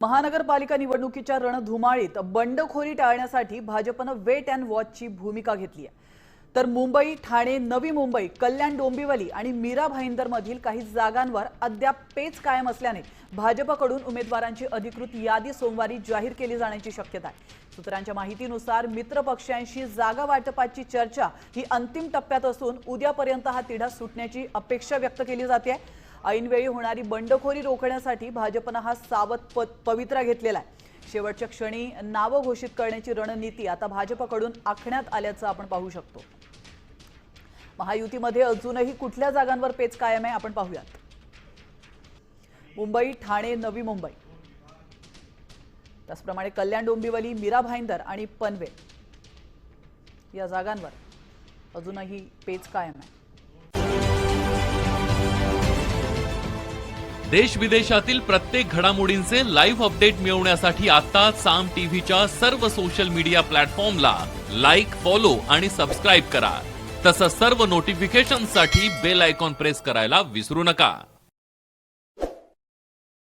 महानगरपालिका निवडणुकीच्या रणधुमाळीत बंडखोरी टाळण्यासाठी भाजपने वेट अँड वॉचची भूमिका घेतली आहे। तर मुंबई, ठाणे, नवी मुंबई, कल्याण डोंबिवली आणि मीरा भाईंदर मधील काही जागांवर अद्याप पेच कायम असल्याने भाजपकडून उमेदवारांची अधिकृत यादी सोमवारी जाहीर केली जाण्याची शक्यता आहे। सूत्रांच्या माहितीनुसार मित्र पक्षांशी जागा वाटपाची चर्चा ही अंतिम टप्प्यात असून उद्यापर्यंत हा तिढा सुटण्याची अपेक्षा व्यक्त केली जाते आहे। ऐनवेळी होणारी बंडखोरी रोखण्यासाठी भाजपने हा सावध पवित्रा घेतलेला आहे। शेवटच्या क्षणी नाव घोषित करण्याची रणनीती आता भाजपकडून आखण्यात आल्याचं आपण पाहू शकतो। महायुतीमध्ये अजूनही कुठल्या जागांवर पेच कायम आहे आपण पाहूयात। मुंबई, ठाणे, नवी मुंबई, त्याचप्रमाणे कल्याण डोंबिवली, मीरा भाईंदर आणि पनवेल या जागांवर अजूनही पेच कायम आहे। देश विदेशातील प्रत्येक घडामोडींचे लाईव्ह अपडेट मिळवण्यासाठी आता साम टीव्हीच्या सर्व सोशल मीडिया प्लॅटफॉर्मला लाईक, फॉलो आणि सबस्क्राईब करा। तसंच सर्व नोटिफिकेशनसाठी बेल आयकॉन प्रेस करायला विसरू नका।